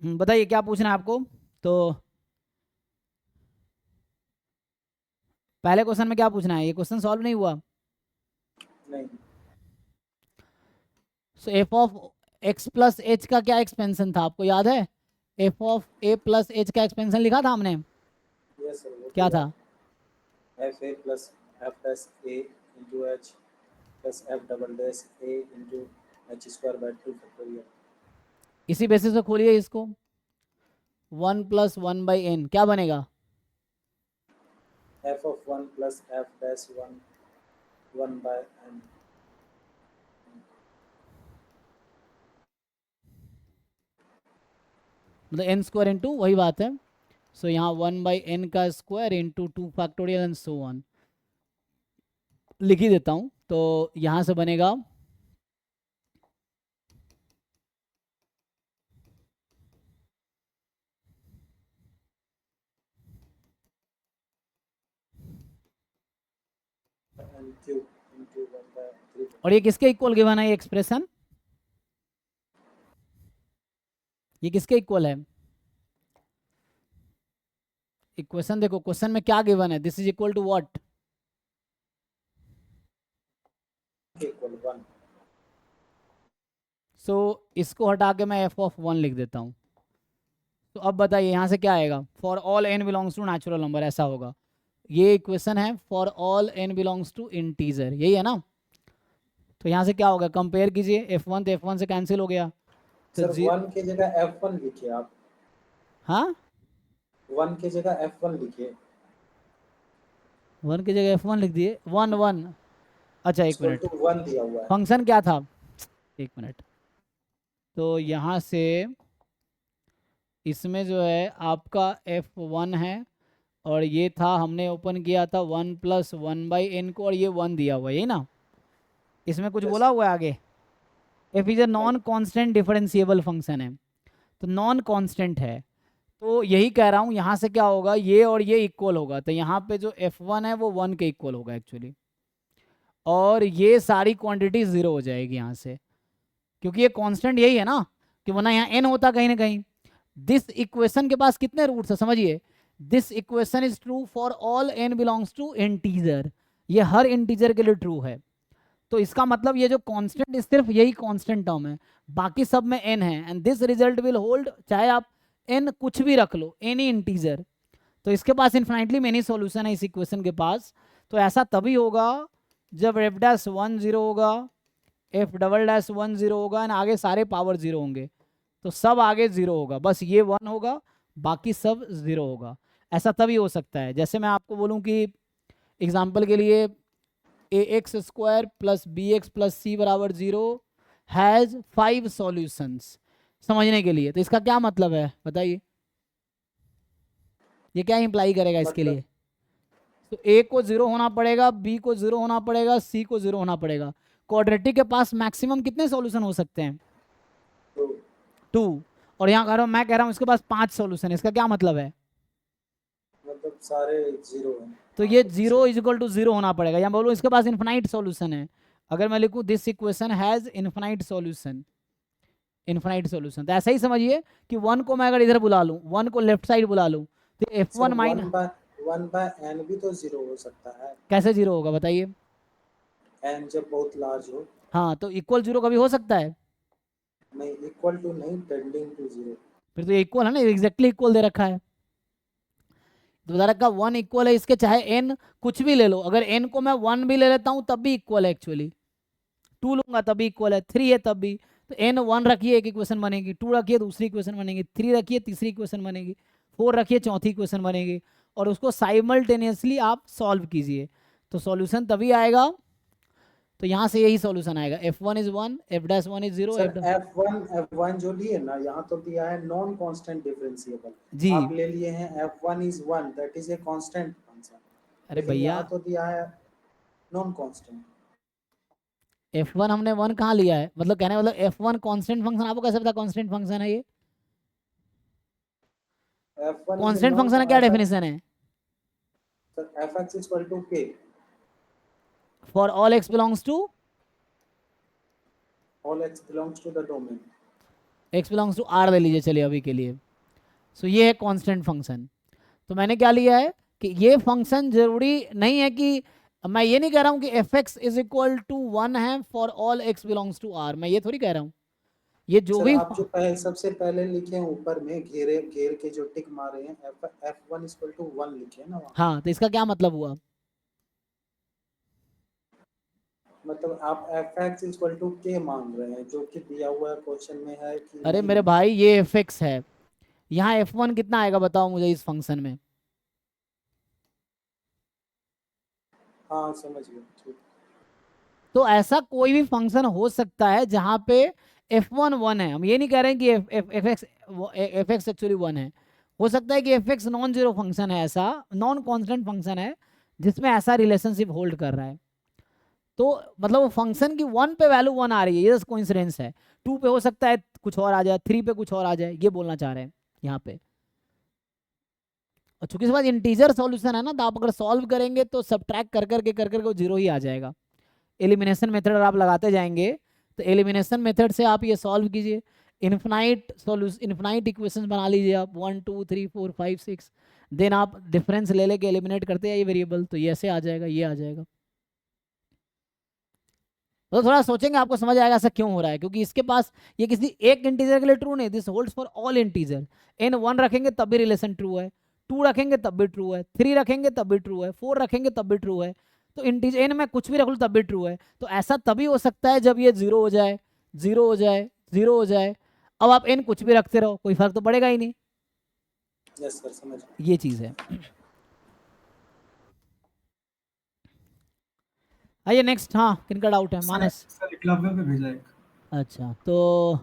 बताइए क्या पूछना है आपको। तो पहले क्वेश्चन में क्या पूछना है, ये क्वेश्चन सॉल्व नहीं हुआ। नहीं। So F of X plus H का क्या एक्सपेंशन था आपको याद है। F of A plus H का एक्सपेंशन लिखा था हमने, यस सर, वो तो क्या था। याद है। F A plus F dash A into H plus F double dash A into H square by 2 factorial. इसी बेसिस पे खोलिए इसको, 1 + 1/n क्या बनेगा। F of 1 plus F dash 1 1 by N. मतलब एन स्क्वायर इंटू वही बात है। सो यहाँ 1/n का square into 2 factorial and so on. लिख ही देता हूँ, तो यहाँ से बनेगा एन क्यूब इंटू 1 बाय 3 और ये फैक्टोरियल। किसके इक्वल गिवन है ये एक्सप्रेशन, ये किसके इक्वल है। इक्वेशन देखो, क्वेश्चन में क्या गिवन है, this is equal to what. Equal 1। So इसको हटा के मैं एफ ऑफ 1 लिख देता हूँ। तो अब बताइए यहाँ से क्या आएगा, for all N belongs to natural number, ऐसा होगा। ये इक्वेशन है for all N belongs to integer, यही है ना। तो यहाँ से क्या होगा, कंपेयर कीजिए, F1 तो F1 से कैंसिल हो गया। तो सर 1 की जगह F1 लिखिए आप। हाँ 1 की जगह F1 लिखिए। 1 की जगह F1 लिख दिए, 1 1। अच्छा एक इक्वल मिनट, टू 1 दिया हुआ है। फंक्शन क्या था, एक मिनट। तो यहाँ से इसमें जो है आपका F1 है, और ये था हमने ओपन किया था 1 + 1/n को, और ये 1 दिया हुआ है, यही ना। इसमें कुछ यस बोला हुआ है आगे, एफ इज ए नहीं। नॉन कॉन्स्टेंट डिफरेंशिएबल फंक्शन है, तो नॉन कॉन्स्टेंट है। तो यही कह रहा हूँ, यहाँ से क्या होगा, ये और ये इक्वल होगा, तो यहाँ पे जो F1 है वो 1 के इक्वल होगा एक्चुअली, और ये सारी क्वांटिटी जीरो हो जाएगी यहाँ से, क्योंकि ये कांस्टेंट यही है ना, कि वरना यहाँ n होता कहीं ना कहीं। दिस इक्वेशन के पास कितने रूट्स है समझिए, this equation is true for all n belongs to integer, ये हर इंटीजर के लिए ट्रू है। तो इसका मतलब ये जो कांस्टेंट सिर्फ यही कांस्टेंट टर्म है, बाकी सब में n है, and this result will hold चाहे आप n कुछ भी रख लो, एनी इंटीजर। तो इसके पास इन्फिनाइटली मेनी सॉल्यूशन है इस इक्वेशन के पास। तो ऐसा तभी होगा जब एफ डैश 1 0 होगा, एफ डबल डैश 1 0 होगा, एंड आगे सारे पावर 0 होंगे, तो सब आगे 0 होगा, बस ये 1 होगा, बाकी सब 0 होगा। ऐसा तभी हो सकता है, जैसे मैं आपको बोलूं कि एग्जाम्पल के लिए ax² + bx + c = 0 has 5 solutions, समझने के लिए। तो इसका क्या मतलब है बताइए, ये क्या इंप्लाई करेगा इसके मतलब लिए। तो ए को 0 होना पड़ेगा, बी को 0 होना पड़ेगा, सी को 0 होना पड़ेगा। क्वाड्रेटिक के पास मैक्सिमम कितने सॉल्यूशन हो सकते हैं, तो 2। और यहाँ कह रहा हूँ, मैं कह रहा हूँ इसके पास 5 सॉल्यूशन है, इसका क्या मतलब है। मतलब सारे जीरो हैं। तो हाँ ये तो 0 = 0 होना पड़ेगा, या बोलो इसके पास इन्फिनाइट सॉल्यूशन है। अगर मैं लिखूँ this equation has infinite solution, infinite solution, तो ऐसा ही समझिए कि 1 को मैं अगर इधर बुला लूँ, 1 को लेफ्ट साइड बुला लूँ, तो sir F1 mine 1 by N भी तो जीरो हो सकता है। कैसे 0 होगा बताइए। एन जब बहुत लार्ज हो। हाँ तो इक्वल 0 कभी हो सकता है, नहीं, इक्वल टू नहीं, टेंडिंग टू जीरो। फिर तो इक्वल है ना, एग्जैक्टली इक्वल दे रखा है। तो बता रखा 1 इक्वल है इसके, चाहे n कुछ भी ले लो, अगर n को मैं 1 भी ले लेता हूँ तब भी इक्वल है एक्चुअली, 2 लूंगा तब भी इक्वल है, 3 है तब भी। तो n 1 रखिए एक इक्वेशन बनेगी, 2 रखिए दूसरी इक्वेशन बनेगी, 3 रखिए तीसरी इक्वेशन बनेगी, 4 रखिए चौथी इक्वेशन बनेगी, और उसको साइमल्टेनियसली आप सॉल्व कीजिए, तो सॉल्यूशन तभी आएगा। तो यहाँ से यही सॉल्यूशन आएगा, F1 is 1, F'1 is 0, sir F1 जो लिए ना, यहाँ तो दिया है नॉन कांस्टेंट डिफरेंशिएबल। जी। आप ले लिए हैं F1 is 1, that is a constant function. अरे लेकिन भैया, यहाँ तो दिया है नॉन कांस्टेंट। F1 हमने 1 कहाँ लिया है, मतलब कहने मतलब F1 कांस्टेंट फंक्शन, आपको कैसे पता कांस्टेंट फंक्शन है ये, F1 is a constant non function का क्या fx। डेफिनेशन है, sir fx equal to k। For all x belongs to, all x belongs to the domain. x belongs to r ले लीजिए चलिए अभी के लिए। सो ये है कांस्टेंट फंक्शन। तो मैंने क्या लिया है कि ये फंक्शन जरूरी नहीं है कि मैं ये नहीं कह रहा हूँ कि F X is equal to 1 है for all x belongs to r, मैं ये थोड़ी कह रहा हूँ। ये जो सर भी आप जो सबसे पहले लिखे हैं ऊपर में घेर के जो टिक मारे हैं f1 इक्वल टू 1 लिखे हैं ना वहाँ, हाँ, तो इसका क्या मतलब हुआ? मतलब आप fx इक्वल टू k मांग रहे हैं जो कि दिया हुआ क्वेश्चन में है कि अरे नहीं। मेरे भाई ये एफ एक्स है, यहाँ एफ वन कितना आएगा बताओ मुझे इस फंक्शन में? हाँ समझ गया, ठीक। तो ऐसा कोई भी फंक्शन हो सकता है जहां पे एफ वन 1 है। हम ये नहीं कह रहे हैं कि एफ एक्स एक्चुअली 1 है। हो सकता है कि F x non zero function है, ऐसा नॉन कांस्टेंट फंक्शन है जिसमें ऐसा रिलेशनशिप होल्ड कर रहा है। तो मतलब वो फंक्शन की 1 पे वैल्यू 1 आ रही है, ये कोइंसिडेंस है। 2 पे हो सकता है कुछ और आ जाए, 3 पे कुछ और आ जाए, ये बोलना चाह रहे हैं यहाँ पे। और चूंकि इसके बाद इंटीजर सॉल्यूशन है ना, तो आप अगर सॉल्व करेंगे तो सब्ट्रैक्ट कर करके वो जीरो ही आ जाएगा। एलिमिनेशन मेथड अगर आप लगाते जाएंगे तो एलिमिनेशन मेथड से आप ये सॉल्व कीजिए, इन्फिनाइट सॉल्यूशन, इन्फिनाइट इक्वेशंस बना लीजिए आप 1 2 3 4 5 6, देन आप डिफरेंस ले लेके एलिमिनेट करते जाइए वेरिएबल, तो ये ऐसे आ जाएगा, ये आ जाएगा। तो थोड़ा सोचेंगे आपको समझ आएगा ऐसा क्यों हो रहा है, क्योंकि इसके पास ये किसी एक इंटीजर के लिए ट्रू नहीं, this holds for all integer. n 1 रखेंगे तब भी रिलेशन ट्रू है, 2 रखेंगे तब भी ट्रू है, 3 रखेंगे तब भी ट्रू है, 4 रखेंगे तब भी ट्रू है। तो इंटीजर n में कुछ भी रख लो तब भी ट्रू है। तो ऐसा तभी हो सकता है जब ये जीरो हो जाए, जीरो हो जाए, जीरो हो जाए। अब आप n कुछ भी रखते रहो, कोई फर्क तो पड़ेगा ही नहीं। यस सर समझ गया। ये चीज है। आइए नेक्स्ट। हाँ, किनका डाउट है? सर मानस। सर एकलव्य पे भेजा एक। अच्छा, तो